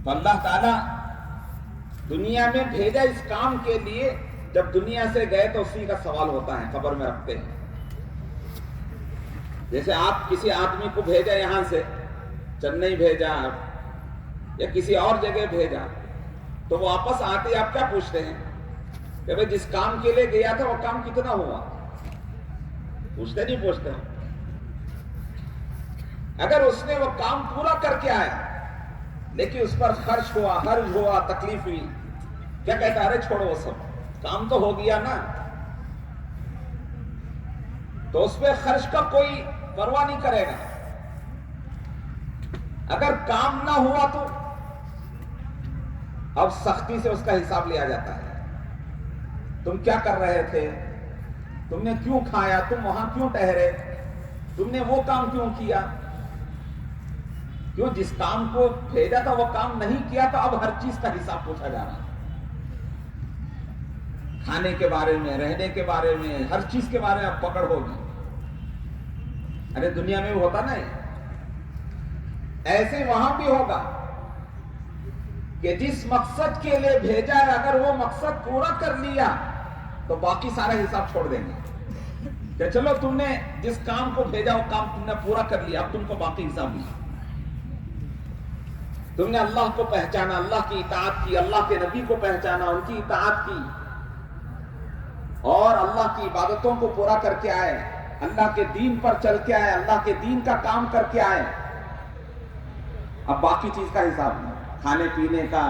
تو اللہ تعالیٰ دنیا میں بھیجا اس کام کے لیے. جب دنیا سے گئے تو اسی کا سوال ہوتا ہے, قبر میں رکھتے ہیں. جیسے آپ کسی آدمی کو بھیجا یہاں سے, چنئی بھیجا یا کسی اور جگہ بھیجا, تو وہ واپس آتے آپ کیا پوچھتے ہیں کہ بھئی جس کام کے لیے گیا تھا وہ کام کتنا ہوا؟ پوچھتے نہیں پوچھتے. اگر اس نے وہ کام پورا کر کے آیا لیکن اس پر خرچ ہوا, حرج ہوا, تکلیف ہوئی, کیا کہتا ہے؟ ارے چھوڑو وہ سب, کام تو ہو گیا نا. تو اس پہ خرچ کا کوئی پرواہ نہیں کرے گا. اگر کام نہ ہوا تو اب سختی سے اس کا حساب لیا جاتا ہے. تم کیا کر رہے تھے؟ تم نے کیوں کھایا؟ تم وہاں کیوں ٹہرے؟ تم نے وہ کام کیوں کیا؟ کیوں جس کام کو بھیجا تھا وہ کام نہیں کیا تو اب ہر چیز کا حساب پوچھا جا رہا ہے. کھانے کے بارے میں, رہنے کے بارے میں, ہر چیز کے بارے میں اب پکڑ ہوگی. ارے دنیا میں ہوتا نا, ایسے وہاں بھی ہوگا کہ جس مقصد کے لیے بھیجا ہے اگر وہ مقصد پورا کر لیا تو باقی سارا حساب چھوڑ دیں گے کہ چلو تم نے جس کام کو بھیجا وہ کام تم نے پورا کر لیا, اب تم کو باقی حساب نہیں. تم نے اللہ کو پہچانا, اللہ کی اطاعت کی, اللہ کے نبی کو پہچانا, ان کی اطاعت کی اور اللہ کی عبادتوں کو پورا کر کے آئے, اللہ کے دین پر چل کے آئے, اللہ کے دین کا کام کر کے آئے. اب باقی چیز کا حساب نہیں, کھانے پینے کا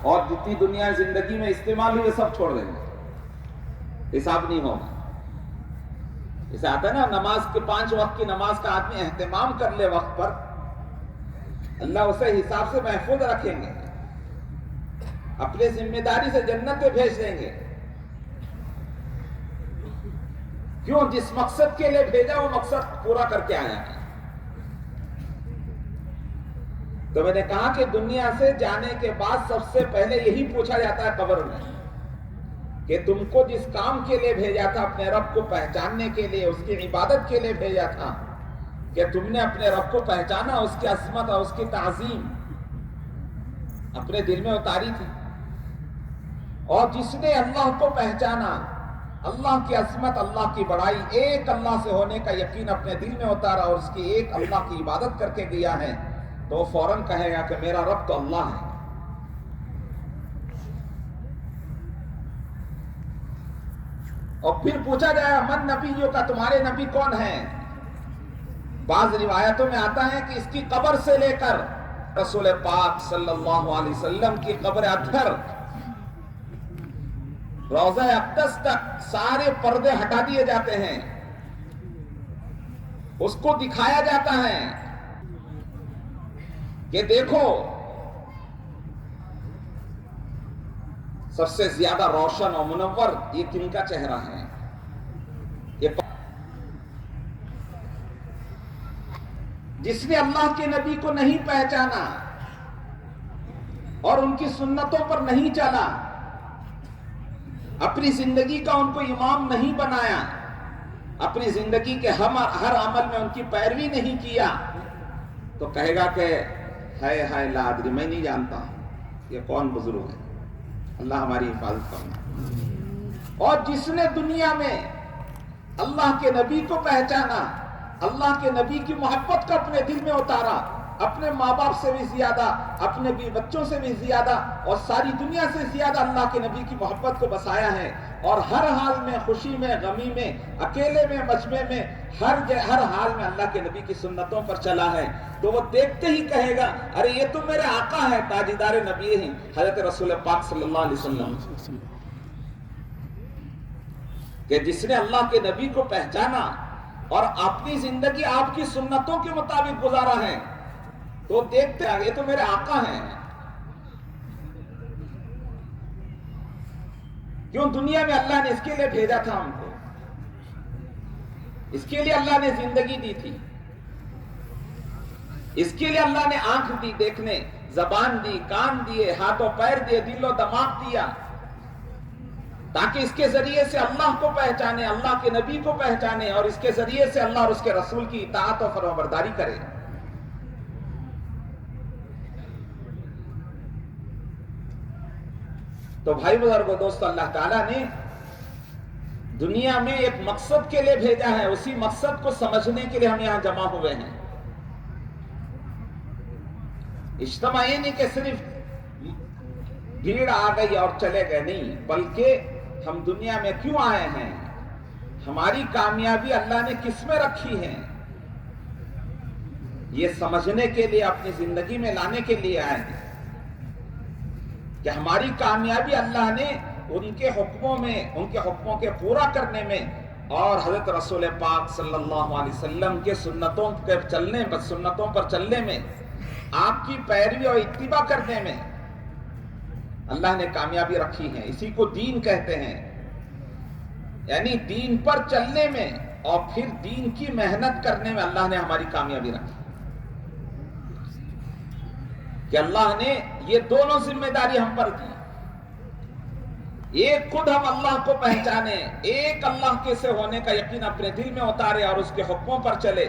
اور جتنی دنیا زندگی میں استعمال ہوئی سب چھوڑ دیں گے, حساب نہیں ہوگا. جیسے آتا ہے نا نماز کے 5 وقت کی نماز کا آدمی اہتمام کر لے وقت پر, اللہ اسے حساب سے محفوظ رکھیں گے, اپنے ذمہ داری سے جنت پہ بھیج دیں گے. کیوں؟ جس مقصد کے لیے بھیجا وہ مقصد پورا کر کے آیا ہے. تو میں نے کہا کہ دنیا سے جانے کے بعد سب سے پہلے یہی پوچھا جاتا ہے قبر میں کہ تم کو جس کام کے لیے بھیجا تھا, اپنے رب کو پہچاننے کے لیے, اس کی عبادت کے لیے بھیجا تھا, کہ تم نے اپنے رب کو پہچانا, اس کی عظمت اور اس کی تعظیم اپنے دل میں اتاری تھی. اور جس نے اللہ کو پہچانا, اللہ کی عظمت, اللہ کی بڑائی, ایک اللہ سے ہونے کا یقین اپنے دل میں اتارا اور اس کی ایک اللہ کی عبادت کر کے گیا ہے, تو وہ فوراً کہے گا کہ میرا رب تو اللہ ہے. اور پھر پوچھا جائے گا من نبیوں کا, تمہارے نبی کون ہیں؟ بعض روایتوں میں آتا ہے کہ اس کی قبر سے لے کر رسول پاک صلی اللہ علیہ وسلم کی قبر اطہر, روضہ اقدس تک سارے پردے ہٹا دیے جاتے ہیں, اس کو دکھایا جاتا ہے کہ دیکھو سب سے زیادہ روشن اور منور یہ کن کا چہرہ ہے. جس نے اللہ کے نبی کو نہیں پہچانا اور ان کی سنتوں پر نہیں چلا, اپنی زندگی کا ان کو امام نہیں بنایا, اپنی زندگی کے ہر عمل میں ان کی پیروی نہیں کیا, تو کہے گا کہ ہائے ہائے لا ادری, میں نہیں جانتا یہ کون بزرگ ہے. اللہ ہماری حفاظت کرنا. اور جس نے دنیا میں اللہ کے نبی کو پہچانا, اللہ کے نبی کی محبت کو اپنے دل میں اتارا, اپنے ماں باپ سے بھی زیادہ, اپنے بھی بچوں سے بھی زیادہ اور ساری دنیا سے زیادہ اللہ کے نبی کی محبت کو بسایا ہے, اور ہر حال میں, خوشی میں, غمی میں, اکیلے میں, مجمع میں, ہر حال میں اللہ کے نبی کی سنتوں پر چلا ہے, تو وہ دیکھتے ہی کہے گا ارے یہ تو میرے آقا ہے, تاجدار نبی ہیں حضرت رسول پاک صلی اللہ علیہ وسلم. کہ جس نے اللہ کے نبی کو پہچانا اور اپنی زندگی آپ کی سنتوں کے مطابق گزارا ہے, تو دیکھتے ہیں یہ تو میرے آقا ہیں. کیوں؟ دنیا میں اللہ نے اس کے لیے بھیجا تھا ہم کو, اس کے لیے اللہ نے زندگی دی تھی, اس کے لیے اللہ نے آنکھ دی دیکھنے, زبان دی, کان دیے, ہاتھ و پیر دیے, دل و دماغ دیا, تاکہ اس کے ذریعے سے اللہ کو پہچانے, اللہ کے نبی کو پہچانے, اور اس کے ذریعے سے اللہ اور اس کے رسول کی اطاعت و فرمانبرداری کرے. تو بھائی بزرگو دوستو، اللہ تعالیٰ نے دنیا میں ایک مقصد کے لیے بھیجا ہے، اسی مقصد کو سمجھنے کے لیے ہم یہاں جمع ہوئے ہیں۔ اجتماع یہ نہیں کہ صرف بھیڑ آ گئی اور چلے گئے، نہیں، بلکہ ہم دنیا میں کیوں آئے ہیں، ہماری کامیابی اللہ نے کس میں رکھی ہے، یہ سمجھنے کے لیے، اپنی زندگی میں لانے کے لیے آئے ہیں کہ ہماری کامیابی اللہ نے ان کے حکموں میں، ان کے حکموں کے پورا کرنے میں، اور حضرت رسول پاک صلی اللہ علیہ وسلم کے سنتوں پر چلنے میں، آپ کی پیروی اور اتباع کرنے میں اللہ نے کامیابی رکھی ہے۔ اسی کو دین کہتے ہیں، یعنی دین پر چلنے میں اور پھر دین کی محنت کرنے میں اللہ نے ہماری کامیابی رکھی، کہ اللہ نے یہ دونوں ذمہ داری ہم پر دی۔ ایک خود ہم اللہ کو پہچانے، ایک اللہ کے سے ہونے کا یقین اپنے دل میں اتارے اور اس کے حکموں پر چلے،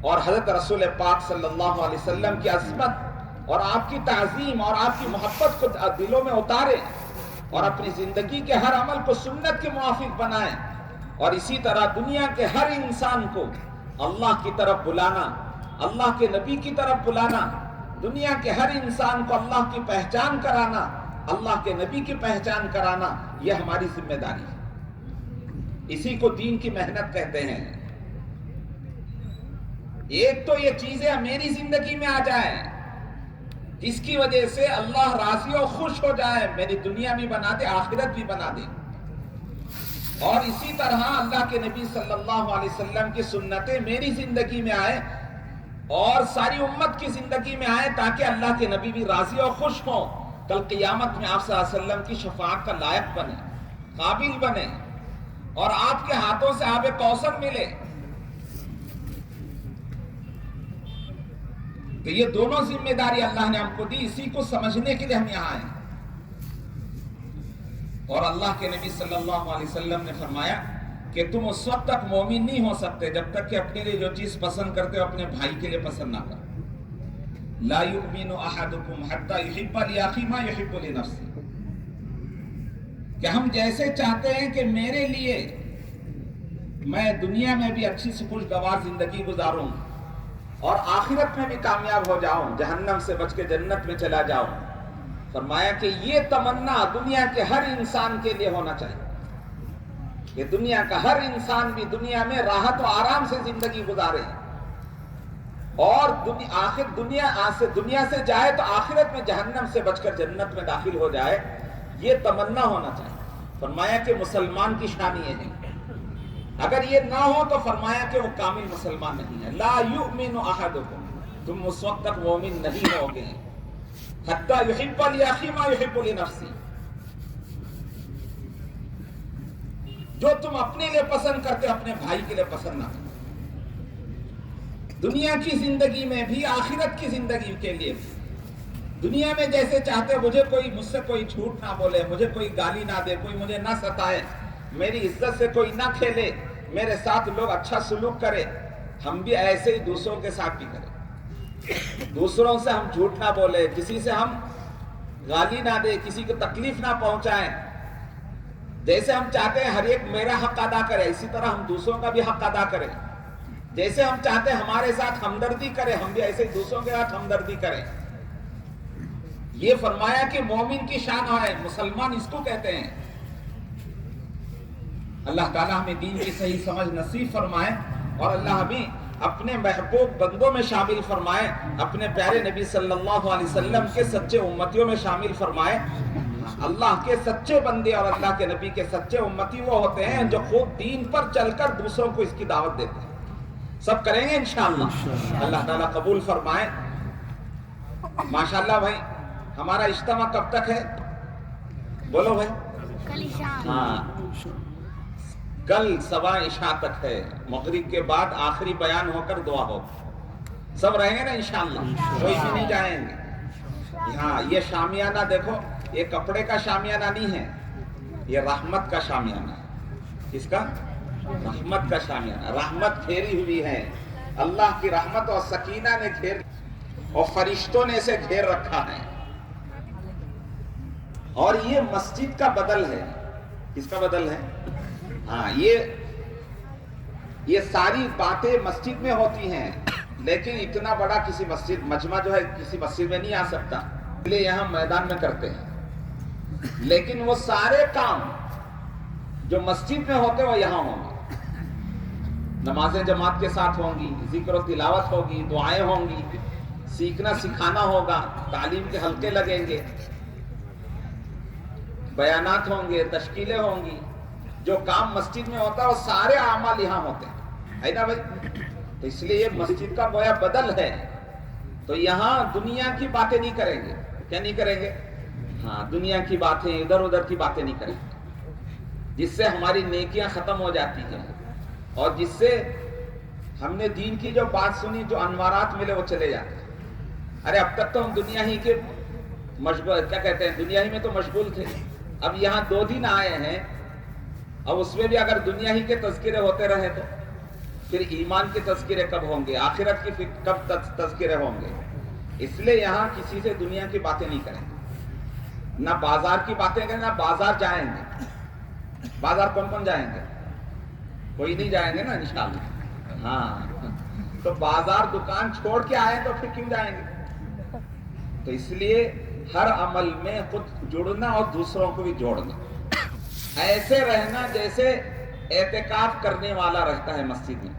اور حضرت رسول پاک صلی اللہ علیہ وسلم کی عظمت اور آپ کی تعظیم اور آپ کی محبت کو دلوں میں اتارے، اور اپنی زندگی کے ہر عمل کو سنت کے موافق بنائیں، اور اسی طرح دنیا کے ہر انسان کو اللہ کی طرف بلانا، اللہ کے نبی کی طرف بلانا، دنیا کے ہر انسان کو اللہ کی پہچان کرانا، اللہ کے نبی کی پہچان کرانا، یہ ہماری ذمہ داری ہے۔ اسی کو دین کی محنت کہتے ہیں۔ ایک تو یہ چیزیں میری زندگی میں آ جائیں جس کی وجہ سے اللہ راضی اور خوش ہو جائے، میری دنیا بھی بنا دے، آخرت بھی بنا دے، اور اسی طرح اللہ کے نبی صلی اللہ علیہ وسلم کی سنتیں میری زندگی میں آئے اور ساری امت کی زندگی میں آئے، تاکہ اللہ کے نبی بھی راضی اور خوش ہوں، کل قیامت میں آپ صلی اللہ علیہ وسلم کی شفاعت کا لائق بنے، قابل بنے، اور آپ کے ہاتھوں سے آب کوثر ملے۔ تو یہ دونوں ذمہ داری اللہ نے ہم کو دی، اسی کو سمجھنے کے لیے ہم یہاں آئے۔ اور اللہ کے نبی صلی اللہ علیہ وسلم نے فرمایا کہ تم اس وقت تک مومن نہیں ہو سکتے جب تک کہ اپنے لیے جو چیز پسند کرتے ہو اپنے بھائی کے لیے پسند نہ کرو۔ لا یؤمن احدکم حتی یحب لاخیہ ما یحب لنفسہ، کہ ہم جیسے چاہتے ہیں کہ میرے لیے میں دنیا میں بھی اچھی سے خوشگوار زندگی گزاروں اور آخرت میں بھی کامیاب ہو جاؤں، جہنم سے بچ کے جنت میں چلا جاؤں، فرمایا کہ یہ تمنا دنیا کے ہر انسان کے لیے ہونا چاہیے کہ دنیا کا ہر انسان بھی دنیا میں راحت و آرام سے زندگی گزارے، اور آخر دنیا سے جائے تو آخرت میں جہنم سے بچ کر جنت میں داخل ہو جائے، یہ تمنا ہونا چاہیے۔ فرمایا کہ مسلمان کی شان یہ ہے، اگر یہ نہ ہو تو فرمایا کہ وہ کامل مسلمان نہیں ہے۔ لا یؤمن احدکم، تم اس وقت تک مومن نہیں ہوگے حتی یحب لاخیہ ما یحب لنفسہ، جو تم اپنے لیے پسند کرتے اپنے بھائی کے لیے پسند نہ کرو، دنیا کی زندگی میں بھی، آخرت کی زندگی کے لیے بھی۔ دنیا میں جیسے چاہتے مجھ سے کوئی جھوٹ نہ بولے، مجھے کوئی گالی نہ دے، کوئی مجھے نہ ستائے، میری عزت سے کوئی نہ کھیلے، میرے ساتھ لوگ اچھا سلوک کرے، ہم بھی ایسے ہی دوسروں کے ساتھ بھی کریں، دوسروں سے ہم جھوٹ نہ بولے، کسی سے ہم گالی نہ دے، کسی کو تکلیف نہ پہنچائیں، جیسے ہم چاہتے ہیں ہر ایک میرا حق ادا کرے، اسی طرح ہم دوسروں کا بھی حق ادا کریں، جیسے ہم چاہتے ہیں ہمارے ساتھ ہمدردی کرے، ہم بھی ایسے دوسروں کے ساتھ ہمدردی کریں۔ یہ فرمایا کہ مومن کی شان ہے، مسلمان اس کو کہتے ہیں۔ اللہ تعالیٰ ہمیں دین کی صحیح سمجھ نصیب فرمائے، اور اللہ ہمیں اپنے محبوب بندوں میں شامل فرمائے، اپنے پیارے نبی صلی اللہ علیہ وسلم کے سچے امتیوں میں شامل فرمائے۔ اللہ کے سچے بندے اور اللہ کے نبی کے سچے امتی وہ ہوتے ہیں جو خود دین پر چل کر دوسروں کو اس کی دعوت دیتے ہیں۔ سب کریں گے انشاءاللہ، اللہ تعالیٰ قبول فرمائے۔ ماشاءاللہ بھائی، ہمارا اجتماع کب تک ہے؟ بولو بھائی۔ ہاں، کل صبح عشاء تک ہے، مغرب کے بعد آخری بیان ہو کر دعا ہو، سب رہیں گے نا انشاءاللہ، کوئی بھی نہیں جائیں گے۔ ہاں، یہ شامیانہ دیکھو، یہ کپڑے کا شامیانہ نہیں ہے، یہ رحمت کا شامیانہ ہے۔ کس کا؟ رحمت کا شامیانہ۔ رحمت گھیری ہوئی ہے، اللہ کی رحمت اور سکینہ نے گھیر اور فرشتوں نے اسے گھیر رکھا ہے۔ اور یہ مسجد کا بدل ہے. کس کا بدل ہے؟ ہاں، یہ ساری باتیں مسجد میں ہوتی ہیں، لیکن اتنا بڑا کسی مسجد مجمع جو ہے کسی مسجد میں نہیں آ سکتا، اس لیے یہاں میدان میں کرتے ہیں. لیکن وہ سارے کام جو مسجد میں ہوتے وہ یہاں ہوں گے. نمازیں جماعت کے ساتھ ہوں گی، ذکر و تلاوت ہوگی، دعائیں ہوں گی، سیکھنا سکھانا ہوگا، تعلیم کے حلقے لگیں گے، بیانات ہوں گے، تشکیلیں ہوں گی. جو کام مسجد میں ہوتا ہے وہ سارے اعمال یہاں ہوتے ہیں، ہے نا بھائی؟ تو اس لیے یہ مسجد کا گویا بدل ہے. تو یہاں دنیا کی باتیں نہیں کریں گے. کیا نہیں کریں گے؟ ہاں، دنیا کی باتیں، ادھر ادھر کی باتیں نہیں کریں گے، جس سے ہماری نیکیاں ختم ہو جاتی ہیں، اور جس سے ہم نے دین کی جو بات سنی، جو انوارات ملے وہ چلے جاتے ہیں. ارے اب تک تو ہم دنیا ہی کے مشغول، کیا کہتے ہیں، دنیا ہی میں تو مشغول تھے. اب یہاں 2 دن آئے ہیں، اب اس میں بھی اگر دنیا ہی کے تذکرے ہوتے رہے تو پھر ایمان کے تذکرے کب ہوں گے، آخرت کی کب تذکرے ہوں گے. اس لیے یہاں کسی سے دنیا کی باتیں نہیں کریں گے، نہ بازار کی باتیں کریں، نہ بازار جائیں گے. بازار کون کون جائیں گے؟ کوئی نہیں جائیں گے نا انشاءاللہ. ہاں، تو بازار دکان چھوڑ کے آئے تو پھر کیوں جائیں گے؟ تو اس لیے ہر عمل میں خود جڑنا اور دوسروں کو بھی جوڑنا، ایسے رہنا جیسے اعتکاف کرنے والا رہتا ہے مسجد میں.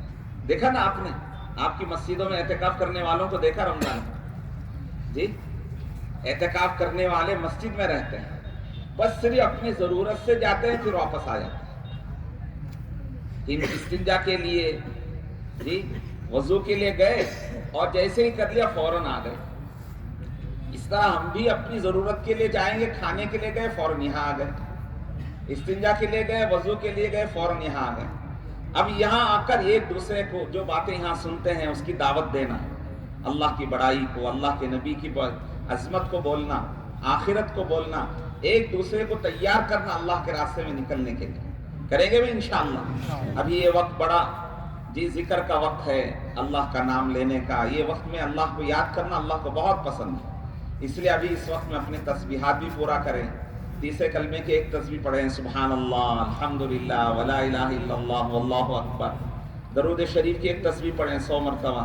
دیکھا نا آپ نے، آپ کی مسجدوں میں اعتکاف کرنے والوں کو دیکھا رمضان جی؟ اعتکاف کرنے والے مسجد میں رہتے ہیں، بس صرف اپنی ضرورت سے جاتے ہیں پھر واپس آ جاتے ہیں. استنجا کے لیے جی، وضو کے لیے گئے اور جیسے ہی کر لیا فوراً آ گئے. اس طرح ہم بھی اپنی ضرورت کے لیے جائیں گے، کھانے کے لیے گئے فوراً یہاں آ گئے، استنجا کے لیے گئے، وضو کے لیے گئے، فوراً یہاں آ گئے. اب یہاں آ کر ایک دوسرے کو جو باتیں یہاں سنتے ہیں اس کی دعوت دینا، اللہ کی بڑائی کو، اللہ کے نبی کی عظمت کو بولنا، آخرت کو بولنا، ایک دوسرے کو تیار کرنا اللہ کے راستے میں نکلنے کے لیے. کریں گے بھی انشاءاللہ. ابھی یہ وقت بڑا جی ذکر کا وقت ہے، اللہ کا نام لینے کا. یہ وقت میں اللہ کو یاد کرنا اللہ کو بہت پسند ہے، اس لیے ابھی اس وقت میں اپنے تسبیحات بھی پورا کریں. تیسرے کلمے کی ایک تسبیح پڑھیں، سبحان اللہ، الحمدللہ، ولا الہ الا اللہ، واللہ اکبر. درود شریف کی ایک تسبیح پڑھیں 100 مرتبہ.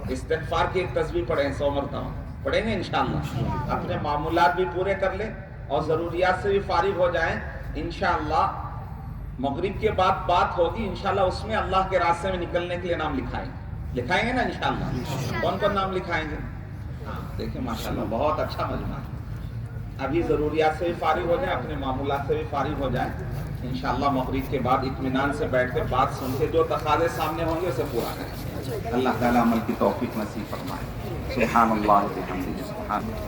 استغفار کی ایک تسبیح پڑھیں 100 مرتبہ. پڑھیں گے انشاءاللہ. اپنے معمولات بھی پورے کر لیں اور ضروریات سے بھی فارغ ہو جائیں. انشاءاللہ مغرب کے بعد بات ہوگی، انشاءاللہ اس میں اللہ کے راستے میں نکلنے کے لیے نام لکھائیں گے نا انشاءاللہ. کون کون نام لکھائیں گے؟ دیکھیں ماشاءاللہ بہت اچھا مجمع ہے. ابھی ضروریات سے بھی فارغ ہو جائیں، اپنے معمولات سے بھی فارغ ہو جائیں. انشاءاللہ مغرب کے بعد اطمینان سے بیٹھ کے بات سن کے جو تقاضے سامنے ہوں گے اسے پورا کریں. اللہ تعالیٰ عمل کی توفیق نصیب فرمائے. سبحان اللہ وبحمدہ، سبحان اللہ.